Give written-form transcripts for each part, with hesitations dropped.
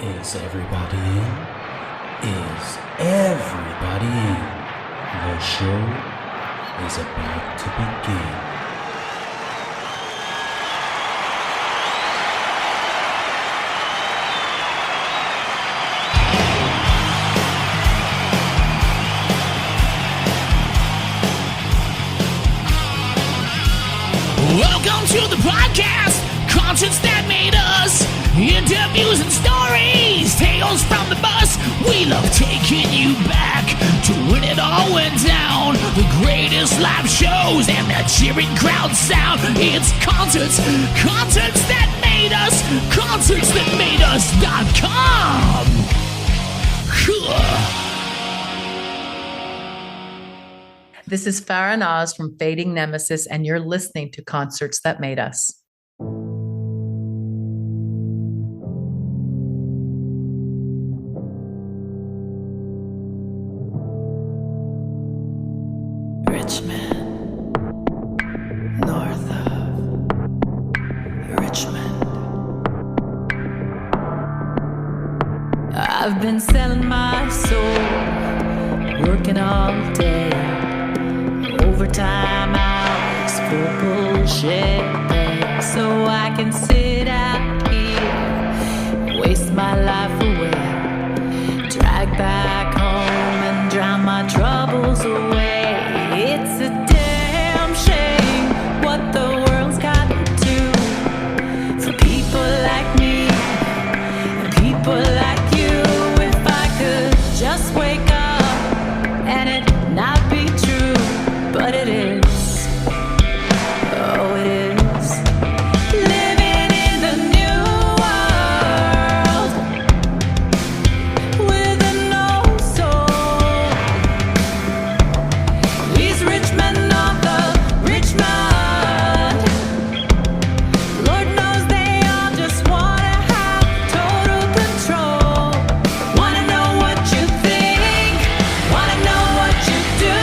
Is everybody in? Is everybody in? The show is about to begin. Welcome to the podcast, concerts that made us, interviews and stories, tales from the bus. We love taking you back to when it all went down, the greatest live shows and the cheering crowd sound. It's concerts that made us, concertsthatmadeus.com. This is Farah Naz from Fading Nemesis, and you're listening to Concerts That Made Us. Richmond, North of Richmond. I've been selling my soul, working all day, overtime hours for bullshit pay, so I can sit out here, waste my life away, drag back home and drown my troubles away. It's a damn shame what the world's gotten to for people like me and people like you. If I could just wake up and it not be true, but it is, oh it is, living in the new world with no soul. These rich men north of Richmond, Lord knows they all just wanna have total control, wanna know what you think, wanna know what you do,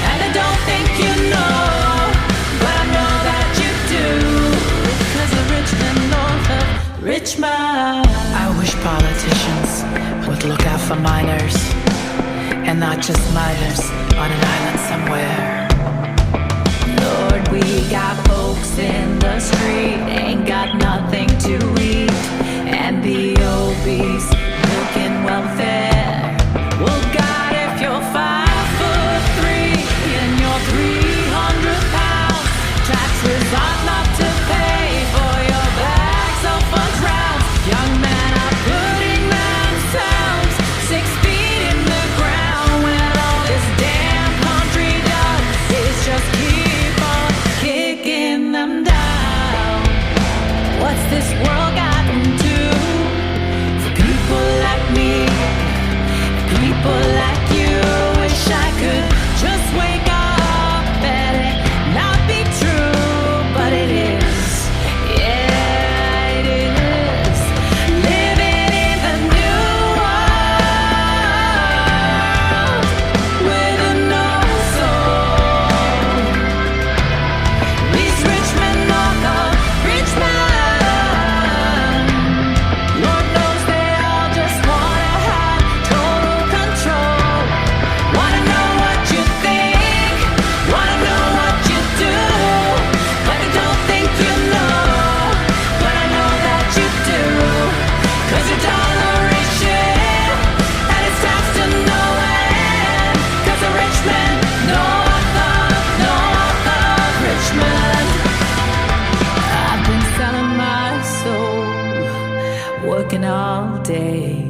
and I don't think you know, but I know that you do, because of Richmond north of Richmond. I wish politicians would look out for minors, and not just minors on an island somewhere. Lord, we got folks in the street, ain't got nothing to eat, and the obese milking welfare. Well, God, if you're 5'3" and you're 300 pounds, taxes ought not to pay for your bags of fun rounds. Young men are putting themselves 6 feet in the ground when all this damn country does is just keep on kicking them down. What's this world gotten to for people like me, people like you? Wish I could just wake up and it not be true, but it is, yeah it is, living in the new world with no soul. These rich men north of Richmond, Lord knows they all just wanna have total control, wanna know what you think, wanna know what you do, but I don't think you know, but I know that you do, cause your dollar is shit, and it's taxed to no end, cause of Richmond, north of Richmond. I've been selling my soul, working all day,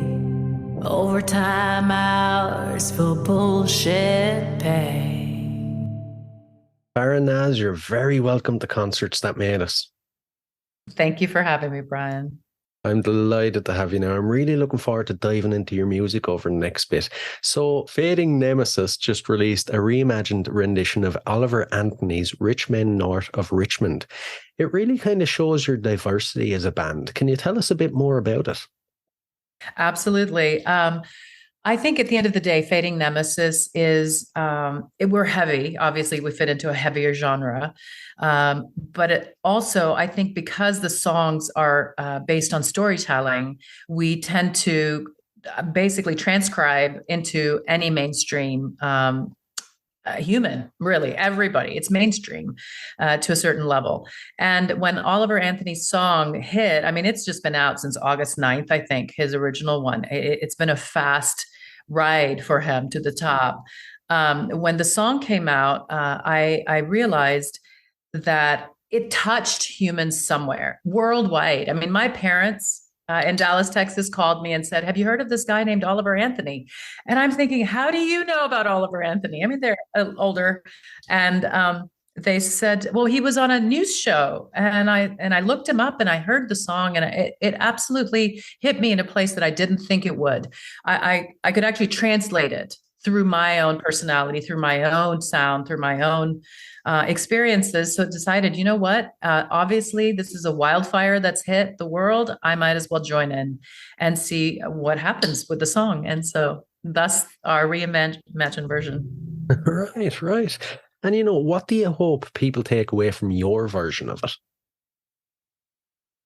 overtime hours for bullshit pay. Farah Naz, you're very welcome to Concerts That Made Us. Thank you for having me, Brian. I'm delighted to have you now. I'm really looking forward to diving into your music over the next bit. So, Fading Nemesis just released a reimagined rendition of Oliver Anthony's Rich Men North of Richmond. It really kind of shows your diversity as a band. Can you tell us a bit more about it? Absolutely. I think at the end of the day, Fading Nemesis is we're heavy. Obviously, we fit into a heavier genre, but it also, I think, because the songs are based on storytelling, we tend to basically transcribe into any mainstream human, really, everybody. It's mainstream to a certain level. And when Oliver Anthony's song hit, I mean, it's just been out since August 9th, I think, his original one. It's been a fast ride for him to the top. When the song came out, I realized that it touched humans somewhere worldwide. I mean, my parents in Dallas, Texas, called me and said, "Have you heard of this guy named Oliver Anthony?" And I'm thinking, how do you know about Oliver Anthony? I mean, they're older. And they said, well, he was on a news show. And I looked him up and I heard the song, and it absolutely hit me in a place that I didn't think it would. I could actually translate it through my own personality, through my own sound, through my own experiences. So decided, you know what? Obviously, this is a wildfire that's hit the world. I might as well join in and see what happens with the song. And so thus our reimagined version. Right, right. And what do you hope people take away from your version of it?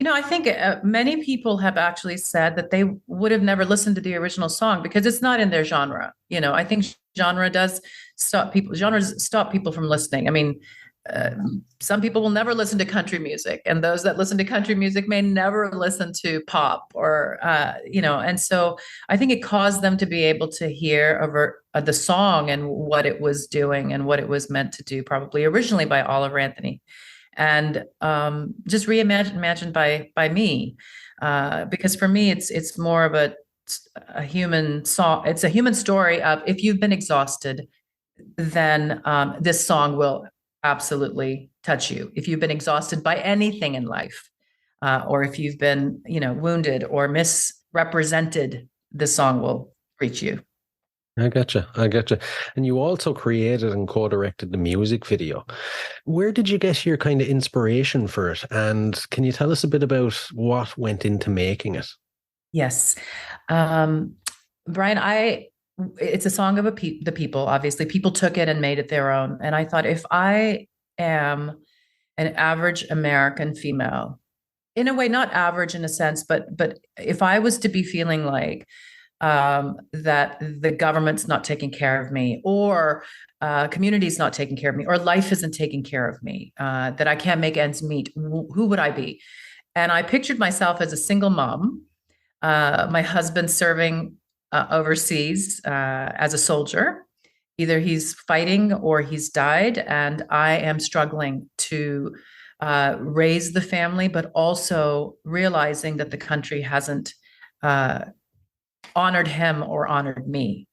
I think many people have actually said that they would have never listened to the original song because it's not in their genre. I think genres stop people from listening. I mean, some people will never listen to country music, and those that listen to country music may never listen to pop or, and so I think it caused them to be able to hear the song and what it was doing and what it was meant to do, probably originally by Oliver Anthony. And just reimagined by me, because for me it's more of a human song. It's a human story of, if you've been exhausted, then this song will absolutely touch you. If you've been exhausted by anything in life, or if you've been wounded or misrepresented, this song will reach you. I getcha. And you also created and co-directed the music video. Where did you get your kind of inspiration for it? And can you tell us a bit about what went into making it? Yes. Brian, it's a song of the people. Obviously, people took it and made it their own. And I thought, if I am an average American female, in a way, not average in a sense, but if I was to be feeling like that the government's not taking care of me, or community's not taking care of me, or life isn't taking care of me, that I can't make ends meet, who would I be? And I pictured myself as a single mom, my husband serving overseas as a soldier. Either he's fighting or he's died, and I am struggling to raise the family, but also realizing that the country hasn't honored him or honored me.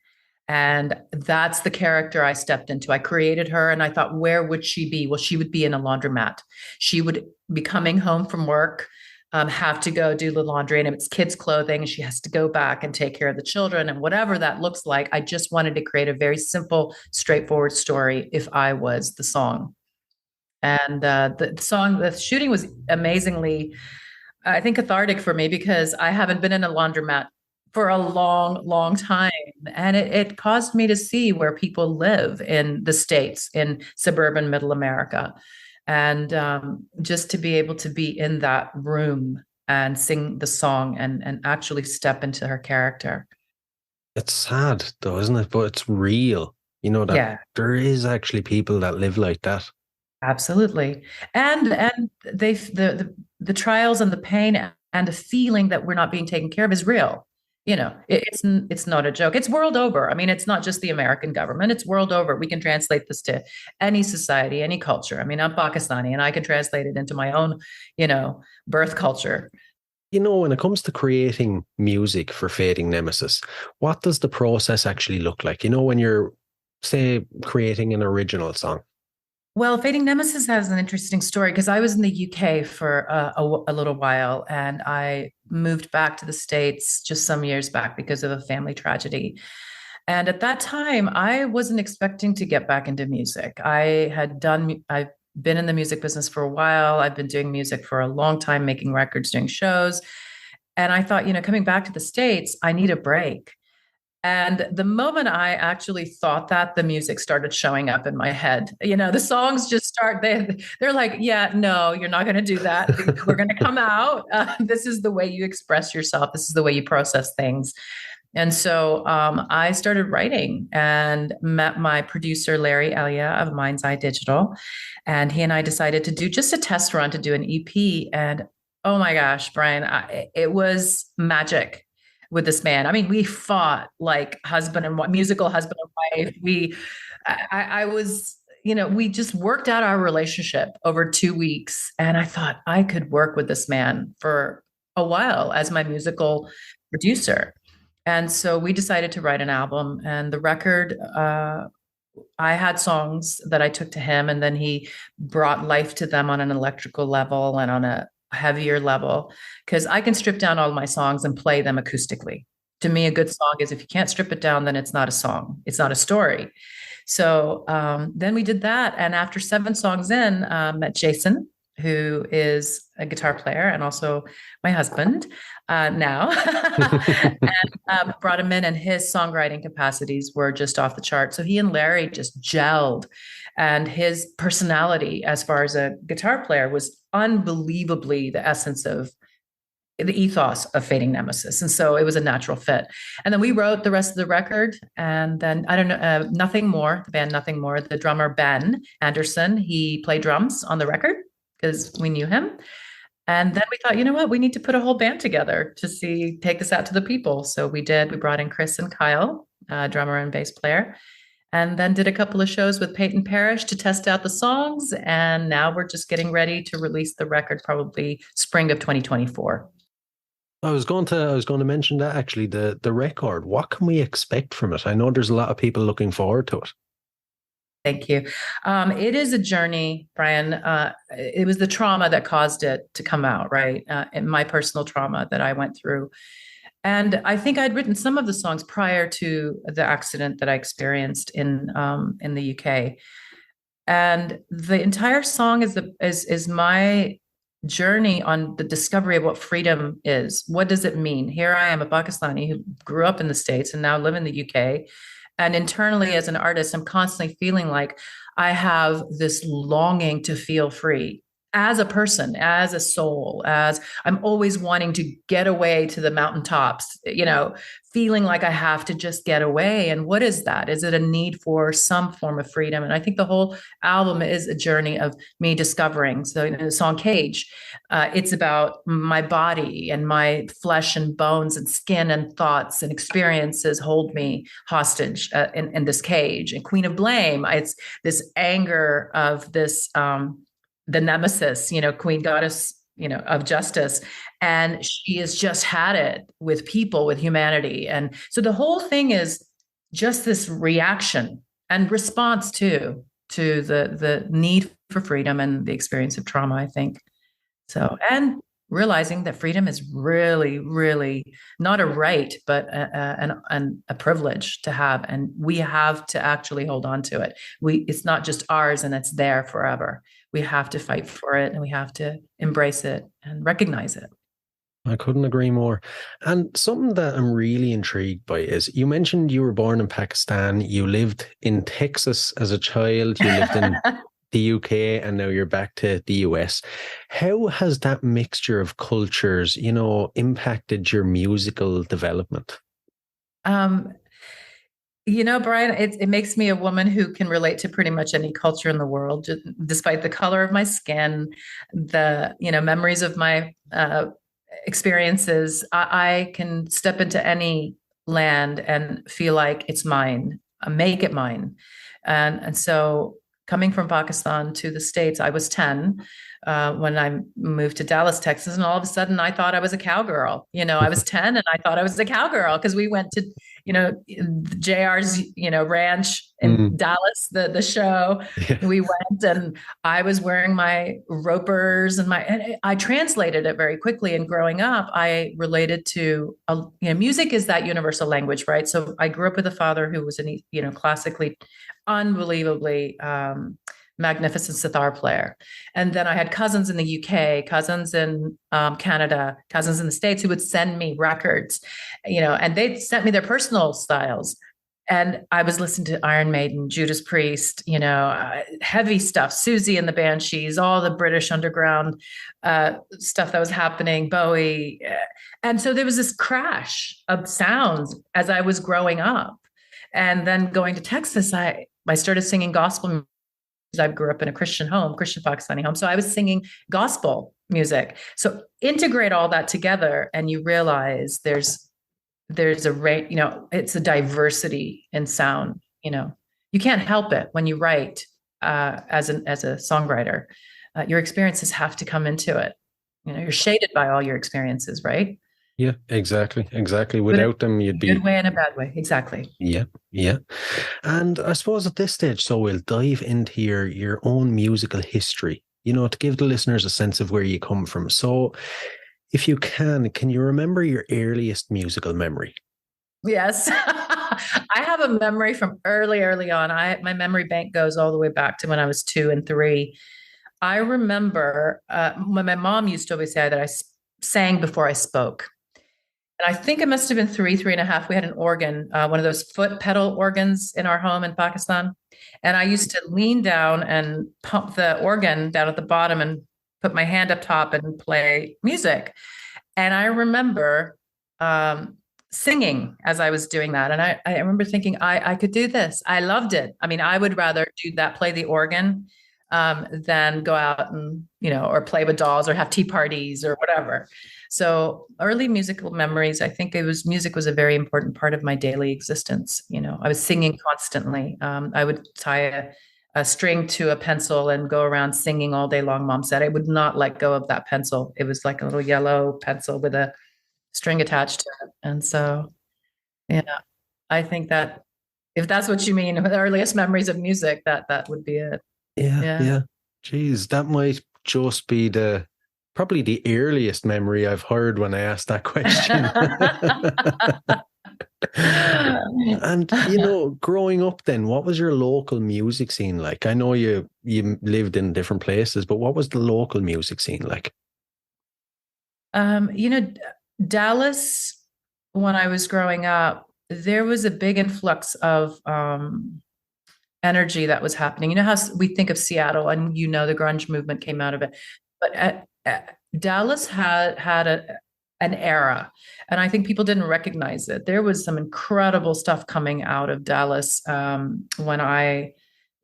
And that's the character I stepped into. I created her, and I thought, where would she be? Well, she would be in a laundromat. She would be coming home from work, have to go do the laundry, and if it's kids' clothing, she has to go back and take care of the children, and whatever that looks like. I just wanted to create a very simple, straightforward story if I was the song. And the shooting was amazingly, I think, cathartic for me, because I haven't been in a laundromat for a long, long time. And it caused me to see where people live in the States, in suburban middle America. And just to be able to be in that room and sing the song and actually step into her character. It's sad though, isn't it? But it's real. That there is actually people that live like that. Absolutely. And the trials and the pain and the feeling that we're not being taken care of is real. It's not a joke. It's world over. I mean, it's not just the American government. It's world over. We can translate this to any society, any culture. I mean, I'm Pakistani, and I can translate it into my own, birth culture. When it comes to creating music for Fading Nemesis, what does the process actually look like? When you're, say, creating an original song? Well, Fading Nemesis has an interesting story, because I was in the UK for a little while, and I moved back to the States just some years back because of a family tragedy. And at that time, I wasn't expecting to get back into music. I've been in the music business for a while. I've been doing music for a long time, making records, doing shows. And I thought, coming back to the States, I need a break. And the moment I actually thought that, the music started showing up in my head. The songs just start, they're like, yeah, no, you're not going to do that. We're going to come out. This is the way you express yourself. This is the way you process things. And so I started writing and met my producer, Larry Elia of Mind's Eye Digital. And he and I decided to do just a test run to do an EP. And oh my gosh, Brian, it was magic with this man. I mean, we fought like husband and musical husband and wife. I was, we just worked out our relationship over 2 weeks. And I thought I could work with this man for a while as my musical producer. And so we decided to write an album, and the record, I had songs that I took to him, and then he brought life to them on an electrical level and on a heavier level, because I can strip down all my songs and play them acoustically. To me, a good song is, if you can't strip it down, then it's not a song. It's not a story. So then we did that. And after 7 songs in, met Jason, who is a guitar player and also my husband now, and brought him in, and his songwriting capacities were just off the chart. So he and Larry just gelled, and his personality as far as a guitar player was unbelievably the essence of the ethos of Fading Nemesis. And so it was a natural fit. And then we wrote the rest of the record. And then, I don't know, Nothing More, the band Nothing More, the drummer Ben Anderson, he played drums on the record because we knew him. And then we thought, you know what, we need to put a whole band together to take this out to the people. So we did. We brought in Chris and Kyle, drummer and bass player, and then did a couple of shows with Peyton Parrish to test out the songs. And now we're just getting ready to release the record, probably spring of 2024. I was going to mention that, actually, the record. What can we expect from it? I know there's a lot of people looking forward to it. Thank you. It is a journey, Brian. It was the trauma that caused it to come out, right? And my personal trauma that I went through. And I think I'd written some of the songs prior to the accident that I experienced in the UK. And the entire song is my journey on the discovery of what freedom is. What does it mean? Here I am, a Pakistani who grew up in the States and now live in the UK. And internally, as an artist, I'm constantly feeling like I have this longing to feel free as a person, as a soul, as I'm always wanting to get away to the mountaintops, feeling like I have to just get away. And what is that? Is it a need for some form of freedom? And I think the whole album is a journey of me discovering. So the song Cage, it's about my body and my flesh and bones and skin and thoughts and experiences hold me hostage in this cage. And Queen of Blame, it's this anger of this, the nemesis, queen goddess, of justice. And she has just had it with people, with humanity. And so the whole thing is just this reaction and response to the need for freedom and the experience of trauma, I think. So, and realizing that freedom is really, really not a right, but a privilege to have. And we have to actually hold on to it. It's not just ours and it's there forever. We have to fight for it, and we have to embrace it and recognize it. I couldn't agree more. And something that I'm really intrigued by is, you mentioned you were born in Pakistan, you lived in Texas as a child, you lived in the UK, and now you're back to the US. How has that mixture of cultures, impacted your musical development? Brian, it makes me a woman who can relate to pretty much any culture in the world, despite the color of my skin, the, memories of my experiences. I can step into any land and feel like it's mine, make it mine. And so coming from Pakistan to the States, I was 10 when I moved to Dallas, Texas. And all of a sudden I thought I was a cowgirl. I was 10 and I thought I was a cowgirl because we went to, JR's, ranch in Dallas, the show. Yeah. We went and I was wearing my ropers and I translated it very quickly. And growing up, I related to, music is that universal language, right? So I grew up with a father who was classically, unbelievably magnificent sitar player. And then I had cousins in the UK, cousins in Canada, cousins in the States who would send me records, and they sent me their personal styles. And I was listening to Iron Maiden, Judas Priest, heavy stuff, Susie and the Banshees, all the British underground stuff that was happening, Bowie. And so there was this crash of sounds as I was growing up. And then going to Texas, I started singing gospel music. I grew up in a Christian home, Christian Pakistani home. So I was singing gospel music. So integrate all that together and you realize there's a rate, it's a diversity in sound, you can't help it when you write as a songwriter. Your experiences have to come into it. You're shaded by all your experiences, right? Yeah, exactly. Without them, you'd be good way and a bad way. Exactly. Yeah. And I suppose at this stage, so we'll dive into your own musical history, to give the listeners a sense of where you come from. So if you can you remember your earliest musical memory? Yes. I have a memory from early on. My memory bank goes all the way back to when I was 2 and 3. I remember when my mom used to always say that I sang before I spoke. And I think it must have been 3.5. We had an organ, one of those foot pedal organs in our home in Pakistan. And I used to lean down and pump the organ down at the bottom and put my hand up top and play music. And I remember singing as I was doing that. And I remember thinking, I could do this. I loved it. I mean, I would rather do that, play the organ, than go out and, or play with dolls or have tea parties or whatever. So early musical memories, I think music was a very important part of my daily existence. I was singing constantly. I would tie a string to a pencil and go around singing all day long. Mom said I would not let go of that pencil. It was like a little yellow pencil with a string attached to it. And so, I think that if that's what you mean, the earliest memories of music, that would be it. Yeah. Geez, that might just be probably the earliest memory I've heard when I asked that question. And growing up then, what was your local music scene like? I know you lived in different places, but what was the local music scene like? Dallas, when I was growing up, there was a big influx of energy that was happening. You know how we think of Seattle and the grunge movement came out of it, but Dallas had an era, and I think people didn't recognize it. There was some incredible stuff coming out of Dallas when I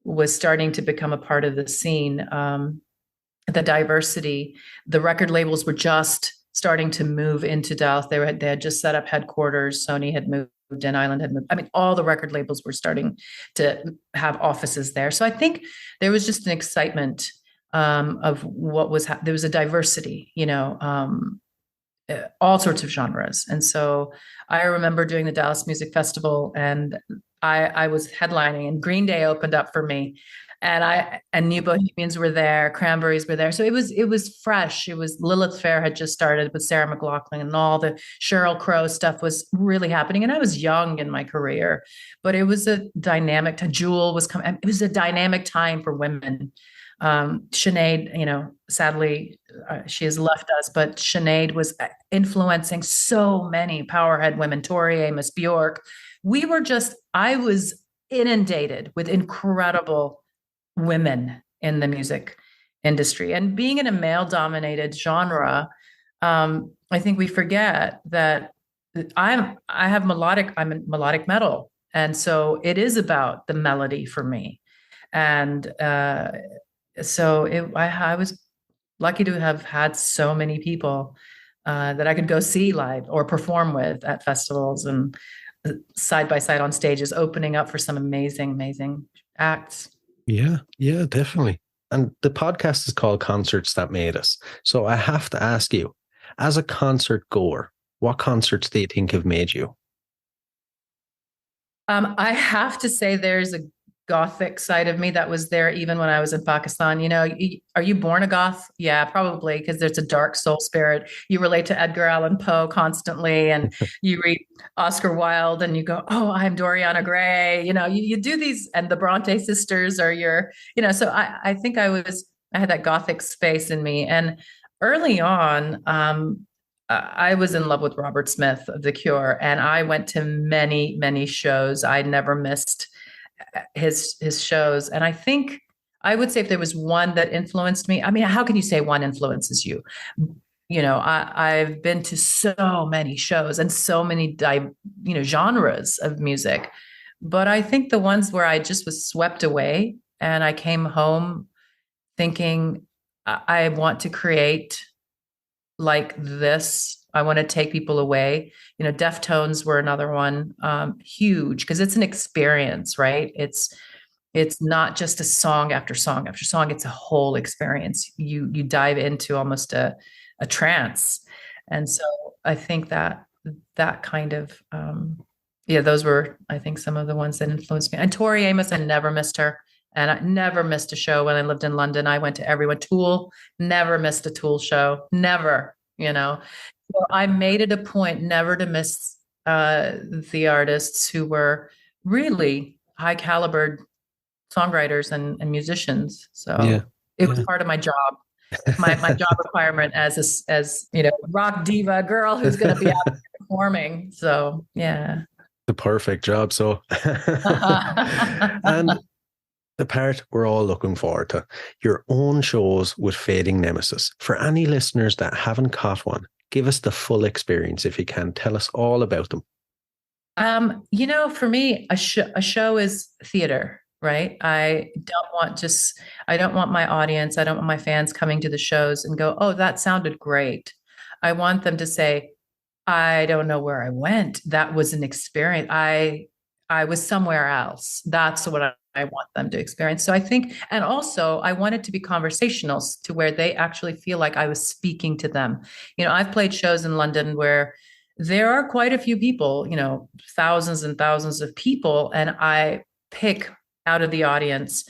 was starting to become a part of the scene. The diversity, the record labels were just starting to move into Dallas. They had just set up headquarters. Sony had moved in, Island had moved. I mean, all the record labels were starting to have offices there. So I think there was just an excitement of what was there was a diversity, all sorts of genres. And so I remember doing the Dallas Music Festival, and I was headlining, and Green Day opened up for me, and New Bohemians were there, Cranberries were there. So it was fresh. It was Lilith Fair had just started with Sarah McLachlan, and all the Sheryl Crow stuff was really happening. And I was young in my career, but it was a dynamic time. Jewel was coming. It was a dynamic time for women. Sinead, sadly, she has left us, but Sinead was influencing so many powerhead women, Tori Amos, Bjork. I was inundated with incredible women in the music industry. And being in a male-dominated genre, I think we forget that I'm melodic metal. And so it is about the melody for me. And I was lucky to have had so many people that I could go see live or perform with at festivals and side by side on stages, opening up for some amazing acts. Yeah, definitely. And the podcast is called Concerts That Made Us. So I have to ask you, as a concert goer, what concerts do you think have made you? I have to say there's gothic side of me that was there even when I was in Pakistan. Are you born a goth? Yeah, probably, because there's a dark soul spirit. You relate to Edgar Allan Poe constantly, and you read Oscar Wilde and you go, oh, I'm Doriana Gray. You do these, and the Bronte sisters are so I think I had that gothic space in me. And early on, I was in love with Robert Smith of The Cure, and I went to many, many shows. I never missed his shows. And I think I would say if there was one that influenced me, I mean, how can you say one influences you? I've been to so many shows and so many, genres of music, but I think the ones where I just was swept away and I came home thinking, I want to create like this. I want to take people away. Deftones were another one, huge, because it's an experience, right? It's not just a song after song after song. It's a whole experience. You dive into almost a trance. And so I think that kind of, those were, I think, some of the ones that influenced me. And Tori Amos, I never missed her. And I never missed a show when I lived in London. I went to everyone. Tool, never missed a Tool show. Never, So I made it a point never to miss the artists who were really high calibered songwriters and musicians. So it was part of my job, my job requirement as rock diva girl who's going to be out there performing. So yeah, the perfect job. So and the part we're all looking forward to, your own shows with Fading Nemesis. For any listeners that haven't caught one, give us the full experience if you can. Tell us all about them. For me, a show is theater, right? I don't want my audience, I don't want my fans coming to the shows and go, oh, that sounded great. I want them to say, I don't know where I went. That was an experience. I was somewhere else. That's what I want them to experience. So I think, and also I want it to be conversational to where they actually feel like I was speaking to them. I've played shows in London where there are quite a few people, thousands and thousands of people, and I pick out of the audience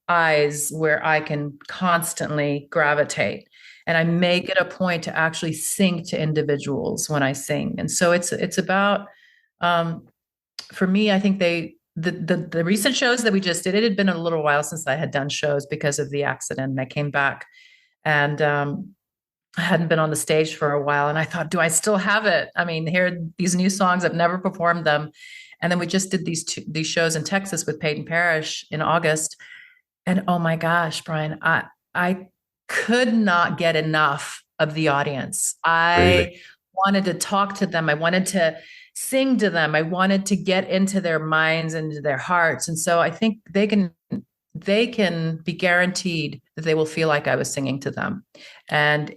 eyes where I can constantly gravitate. And I make it a point to actually sing to individuals when I sing. And so it's about, for me, I think the recent shows that we just did, it had been a little while since I had done shows because of the accident. And I came back and I hadn't been on the stage for a while. And I thought, do I still have it? I mean, here are these new songs. I've never performed them. And then we just did these shows in Texas with Peyton Parrish in August. And oh my gosh, Brian, I could not get enough of the audience. I wanted to talk to them. I wanted to sing to them. I wanted to get into their minds and into their hearts. And so I think they can be guaranteed that they will feel like I was singing to them. And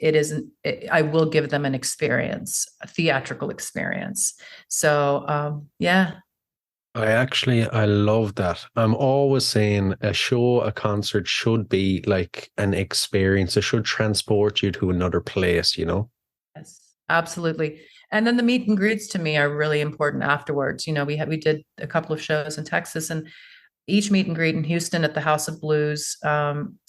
I will give them an experience, a theatrical experience. So, yeah. I love that. I'm always saying a concert should be like an experience. It should transport you to another place, Yes, absolutely. And then the meet and greets to me are really important afterwards. We did a couple of shows in Texas, and each meet and greet in Houston at the House of Blues,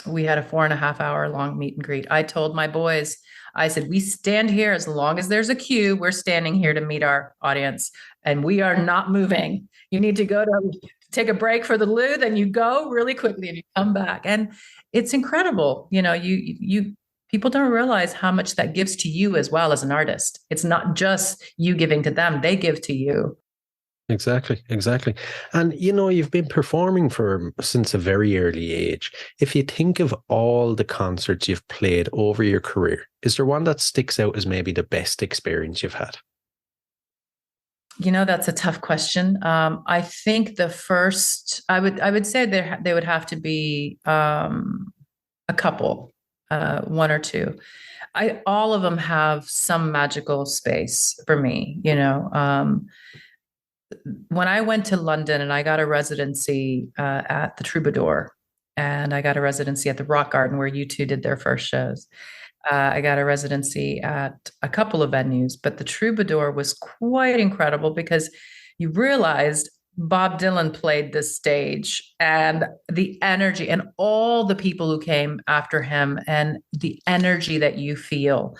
we had a 4.5 hour long meet and greet. I told my boys, I said, we stand here as long as there's a queue. We're standing here to meet our audience, and we are not moving. You need to go to take a break for the loo, then you go really quickly and you come back. And it's incredible. People don't realize how much that gives to you as well as an artist. It's not just you giving to them, they give to you. Exactly. And, you've been performing since a very early age. If you think of all the concerts you've played over your career, is there one that sticks out as maybe the best experience you've had? That's a tough question. I think the first, I would say they would have to be a couple, one or two. All of them have some magical space for me. When I went to London and I got a residency at the Troubadour, and I got a residency at the Rock Garden where U2 did their first shows. I got a residency at a couple of venues, but the Troubadour was quite incredible because you realized Bob Dylan played this stage, and the energy and all the people who came after him, and the energy that you feel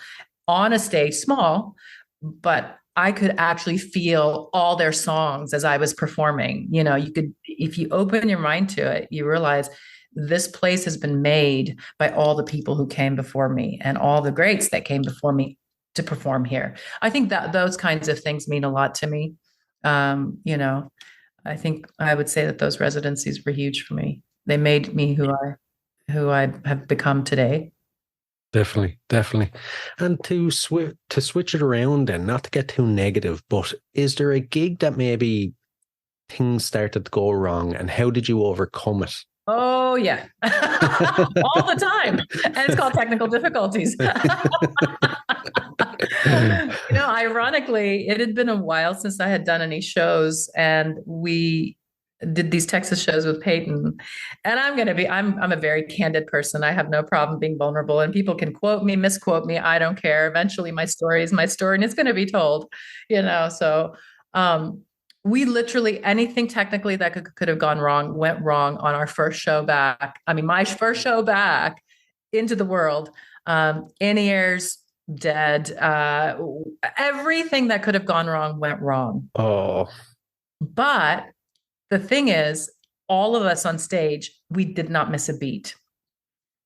on a stage, small, but I could actually feel all their songs as I was performing. You know, you could, if you open your mind to it, you realize this place has been made by all the people who came before me and all the greats that came before me to perform here. I think that those kinds of things mean a lot to me. You know, I think I would say that those residencies were huge for me. They made me who I have become today. Definitely, definitely. And to switch it around then, not to get too negative, but is there a gig that maybe things started to go wrong, and how did you overcome it? Oh yeah, all the time, and it's called technical difficulties. You know, ironically, it had been a while since I had done any shows, and we did these Texas shows with Peyton. And I'm a very candid person. I have no problem being vulnerable, and people can quote me, misquote me. I don't care. Eventually my story is my story and it's going to be told, you know? So, we literally, anything technically that could have gone wrong, went wrong on our first show back. I mean, my first show back into the world, in-ears, dead, everything that could have gone wrong went wrong. Oh, But the thing is, all of us on stage, we did not miss a beat.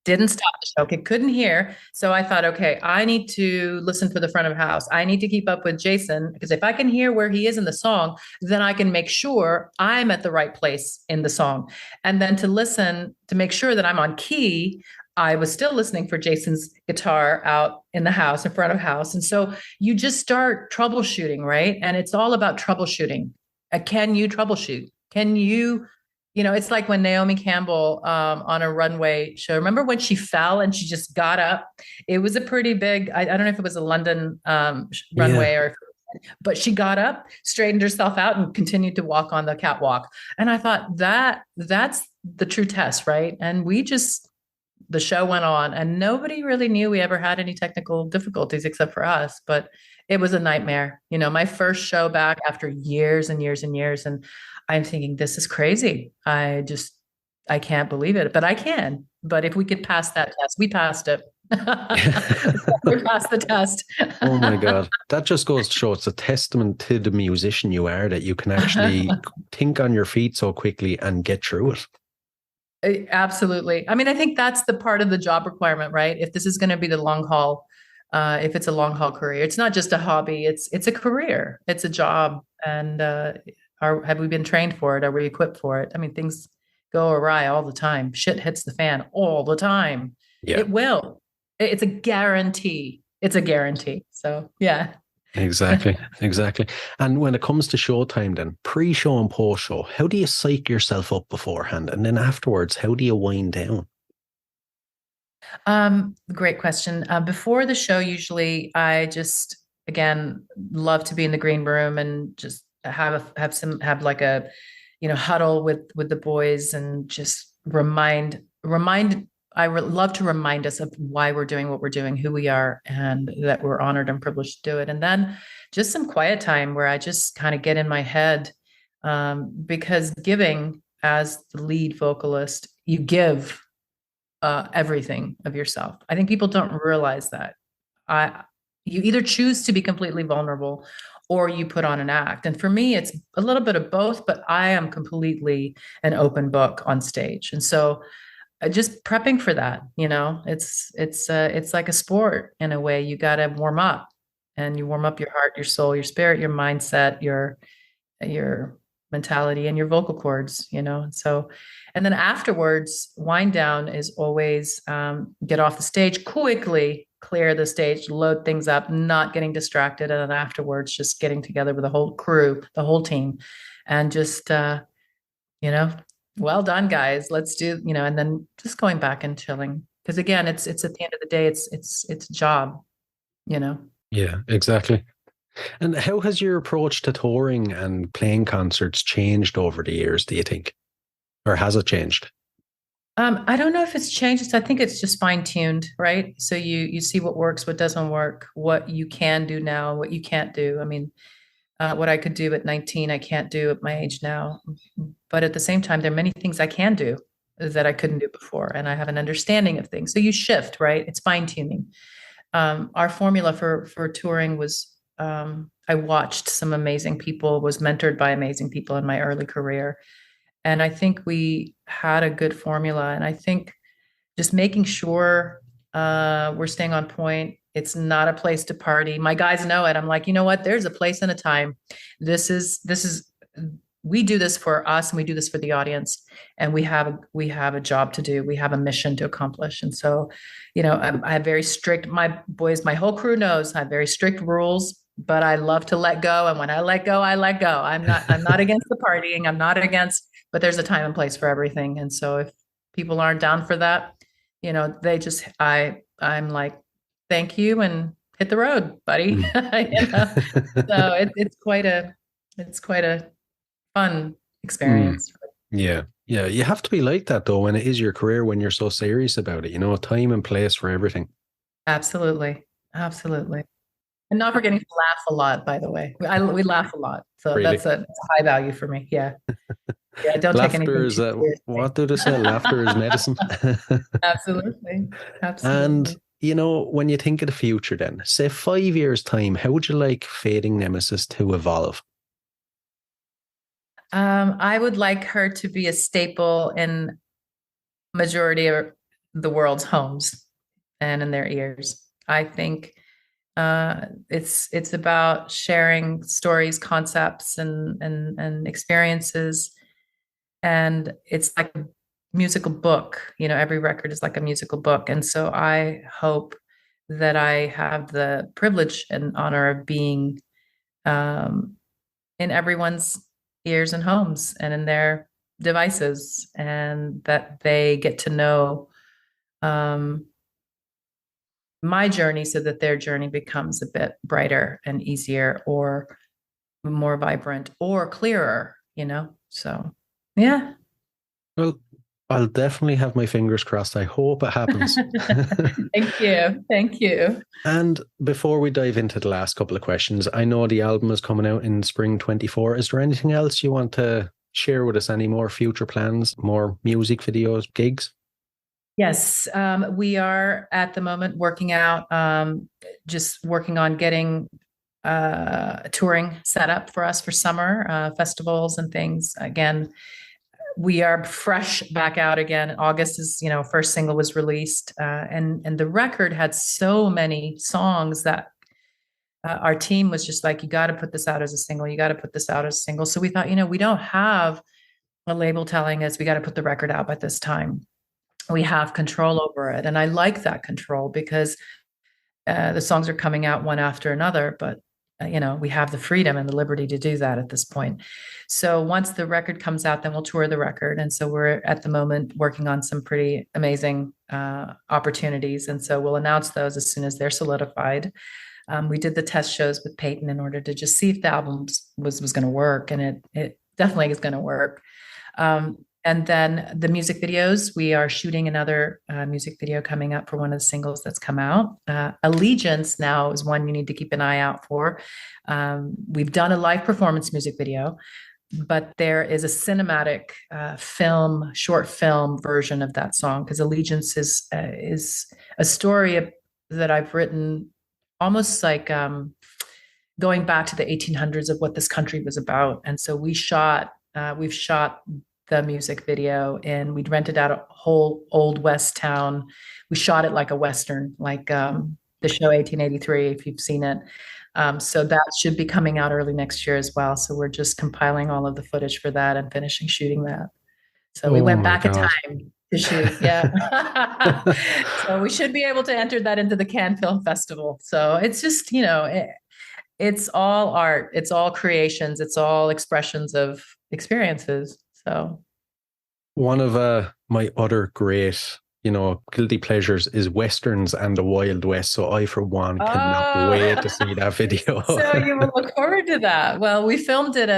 Didn't stop the show. Okay, couldn't hear. So I thought, okay, I need to listen for the front of house. I need to keep up with Jason, because if I can hear where he is in the song, then I can make sure I'm at the right place in the song. And then to listen, to make sure that I'm on key, I was still listening for Jason's guitar out in the house, in front of house. And so you just start troubleshooting, right? And it's all about troubleshooting. Can you troubleshoot? Can you, it's like when Naomi Campbell on a runway show. Remember when she fell and she just got up? It was a pretty big, I don't know if it was a London runway but she got up, straightened herself out, and continued to walk on the catwalk. And I thought that's the true test, right? And the show went on, and nobody really knew we ever had any technical difficulties except for us. But it was a nightmare. My first show back after years and years and years. And I'm thinking, this is crazy. I can't believe it, but I can. But if we could pass that test, we passed it. We passed the test. Oh my God. That just goes to show it's a testament to the musician you are, that you can actually think on your feet so quickly and get through it. Absolutely. I mean, I think that's the part of the job requirement, right? If this is going to be the long haul, if it's a long haul career, it's not just a hobby, it's a career, it's a job. And have we been trained for it? Are we equipped for it? I mean, things go awry all the time. Shit hits the fan all the time. Yeah. It will. It's a guarantee. It's a guarantee. So yeah. Exactly. And when it comes to showtime then, pre-show and post-show, how do you psych yourself up beforehand? And then afterwards, how do you wind down? Great question. Before the show, usually I just, again, love to be in the green room and just have like a, huddle with the boys, and just remind, I love to remind us of why we're doing what we're doing, who we are, and that we're honored and privileged to do it. And then just some quiet time where I just kind of get in my head, because giving, as the lead vocalist, you give everything of yourself. I think people don't realize that. You either choose to be completely vulnerable or you put on an act. And for me, it's a little bit of both, but I am completely an open book on stage. And so just prepping for that, it's like a sport in a way. You got to warm up, and you warm up your heart, your soul, your spirit, your mindset, your mentality, and your vocal cords, So, and then afterwards, wind down is always get off the stage quickly, clear the stage, load things up, not getting distracted. And then afterwards, just getting together with the whole crew, the whole team, and just, well done, guys. Let's do, and then just going back and chilling. Because again, it's at the end of the day, it's a job, Yeah, exactly. And how has your approach to touring and playing concerts changed over the years, do you think? Or has it changed? I don't know if it's changed. I think it's just fine-tuned, right? So you see what works, what doesn't work, what you can do now, what you can't do. I mean, What I could do at 19, I can't do at my age now. But at the same time, there are many things I can do that I couldn't do before. And I have an understanding of things. So you shift, right? It's fine tuning. Our formula for touring was I watched some amazing people, was mentored by amazing people in my early career. And I think we had a good formula. And I think just making sure we're staying on point. It's not a place to party. My guys know it. I'm like, you know what? There's a place and a time. This is we do this for us and we do this for the audience, and we have a job to do. We have a mission to accomplish. And so, I have very strict, my boys, my whole crew knows I have very strict rules, but I love to let go. And when I let go, I let go. I'm not against the partying. I'm not against, but there's a time and place for everything. And so if people aren't down for that, they just, I'm like, thank you and hit the road, buddy. So it's quite a fun experience. Yeah. Yeah. You have to be like that though, when it is your career, when you're so serious about it, time and place for everything. Absolutely. Absolutely. And not forgetting to laugh a lot, by the way. We laugh a lot. So Really? that's a high value for me. Yeah. Yeah. Don't take anything Laughter is too seriously. what do they say? Laughter is medicine. Absolutely. And when you think of the future then, say 5 years time, how would you like Fading Nemesis to evolve? I would like her to be a staple in majority of the world's homes and in their ears. I think it's about sharing stories, concepts, and experiences, and it's like a musical book. Every record is like a musical book, and so I hope that I have the privilege and honor of being in everyone's ears and homes and in their devices, and that they get to know my journey so that their journey becomes a bit brighter and easier or more vibrant or clearer, so yeah. Well, I'll definitely have my fingers crossed. I hope it happens. Thank you. And before we dive into the last couple of questions, I know the album is coming out in spring 24. Is there anything else you want to share with us? Any more future plans, more music videos, gigs? Yes, we are at the moment working out, just working on getting touring set up for us for summer, festivals and things. Again, we are fresh back out again. August is, first single was released, and the record had so many songs that our team was just like, you got to put this out as a single. You got to put this out as a single. So we thought, we don't have a label telling us we got to put the record out by this time. We have control over it. And I like that control because the songs are coming out one after another, but we have the freedom and the liberty to do that at this point. So once the record comes out, then we'll tour the record. And so we're at the moment working on some pretty amazing opportunities. And so we'll announce those as soon as they're solidified. We did the test shows with Peyton in order to just see if the album was going to work. And it definitely is going to work. And then the music videos, we are shooting another music video coming up for one of the singles that's come out. Allegiance now is one you need to keep an eye out for. We've done a live performance music video, but there is a cinematic short film version of that song, because Allegiance is a story that I've written almost like going back to the 1800s of what this country was about. And so we've shot the music video, and we'd rented out a whole old West town. We shot it like a Western, like the show 1883, if you've seen it. So that should be coming out early next year as well. So we're just compiling all of the footage for that and finishing shooting that. So we went back in time to shoot. Yeah. So we should be able to enter that into the Cannes Film Festival. So it's just, it's all art. It's all creations. It's all expressions of experiences. So one of my other great, guilty pleasures is Westerns and the Wild West. So I, for one, cannot wait to see that video. So you will look forward to that. Well, we filmed it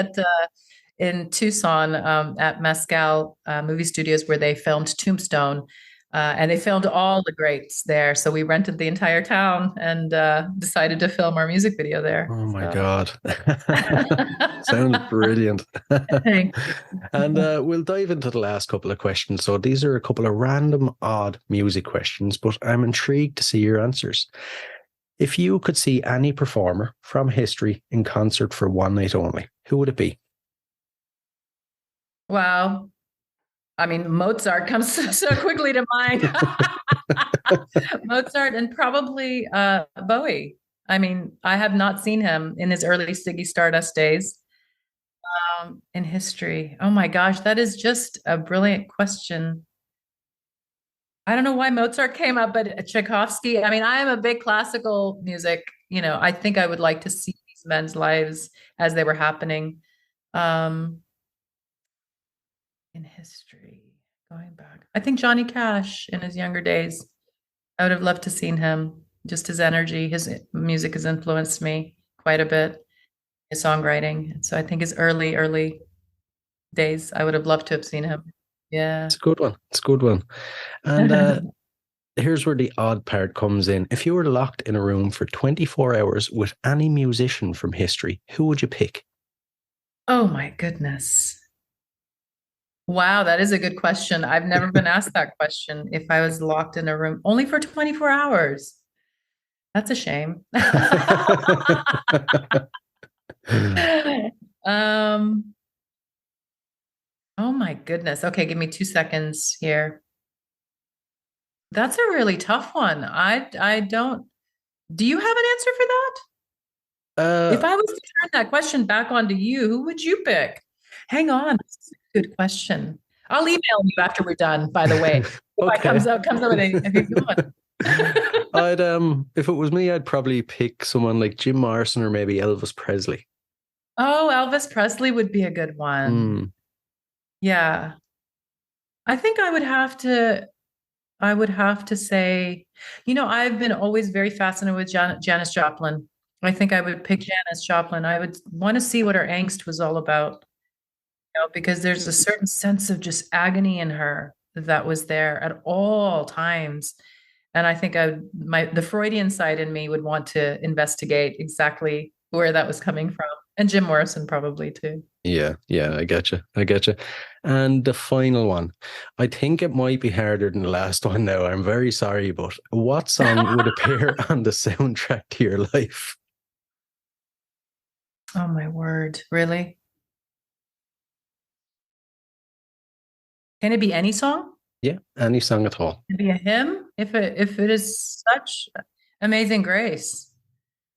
in Tucson at Mescal Movie Studios, where they filmed Tombstone. And they filmed all the greats there. So we rented the entire town and decided to film our music video there. Oh my God. Sounds brilliant. Thank you. And we'll dive into the last couple of questions. So these are a couple of random, odd music questions, but I'm intrigued to see your answers. If you could see any performer from history in concert for one night only, who would it be? Wow. I mean, Mozart comes so quickly to mind. Mozart and probably Bowie. I mean, I have not seen him in his early Ziggy Stardust days in history. Oh my gosh, that is just a brilliant question. I don't know why Mozart came up, but Tchaikovsky. I mean, I am a big classical music. I think I would like to see these men's lives as they were happening. In history, going back, I think Johnny Cash in his younger days. I would have loved to seen him. Just his energy, his music has influenced me quite a bit. His songwriting. So I think his early days, I would have loved to have seen him. Yeah, It's a good one. It's a good one. And here's where the odd part comes in. If you were locked in a room for 24 hours with any musician from history, who would you pick? Oh my goodness. Wow, that is a good question. I've never been asked that question. If I was locked in a room only for 24 hours, that's a shame. Oh my goodness. Okay, give me 2 seconds here. That's a really tough one. I don't. Do you have an answer for that? If I was to turn that question back onto you, who would you pick? Hang on. This is a good question. I'll email you after we're done, by the way. If Okay. it comes up with a good one. If it was me, I'd probably pick someone like Jim Morrison or maybe Elvis Presley. Oh, Elvis Presley would be a good one. Mm. Yeah. I think I would have to say, I've been always very fascinated with Janis Joplin. I think I would pick Janis Joplin. I would want to see what her angst was all about, because there's a certain sense of just agony in her that was there at all times. And I think the Freudian side in me would want to investigate exactly where that was coming from. And Jim Morrison probably too. Yeah, I get you. And the final one, I think it might be harder than the last one now. I'm very sorry, but what song would appear on the soundtrack to your life? Oh my word. Really? Can it be any song? Yeah, any song at all. Can it be a hymn? If it is such amazing grace.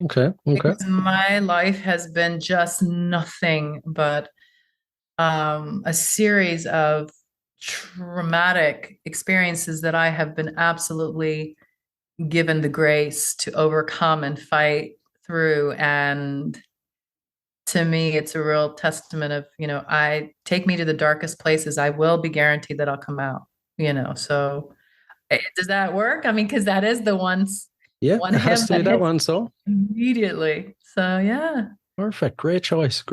Okay. Because my life has been just nothing but a series of traumatic experiences that I have been absolutely given the grace to overcome and fight through. And to me, it's a real testament of, I take me to the darkest places. I will be guaranteed that I'll come out, so does that work? I mean, because that is the ones. Yeah, One it has hymn to be that that hits one, so. Immediately. So, yeah. Perfect. Great choice.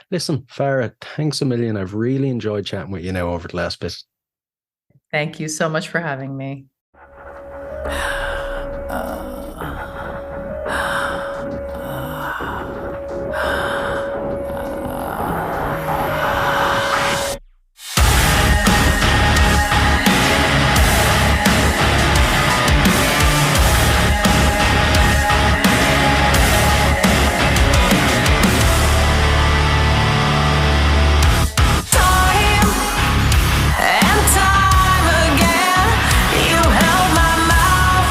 Listen, Farah, thanks a million. I've really enjoyed chatting with you now over the last bit. Thank you so much for having me. Time and time again, you held my mouth.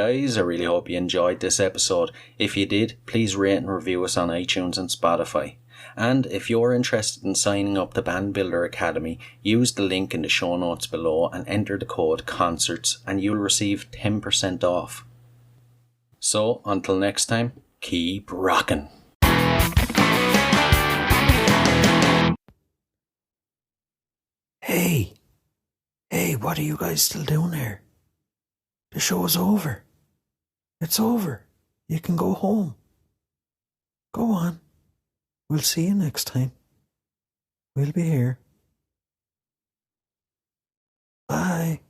guys. I really hope you enjoyed this episode. If you did, please rate and review us on iTunes and Spotify. And if you're interested in signing up to Band Builder Academy, use the link in the show notes below and enter the code CONCERTS and you'll receive 10% off. So, until next time, keep rocking. Hey, what are you guys still doing here? The show's over. It's over. You can go home. Go on. We'll see you next time. We'll be here. Bye.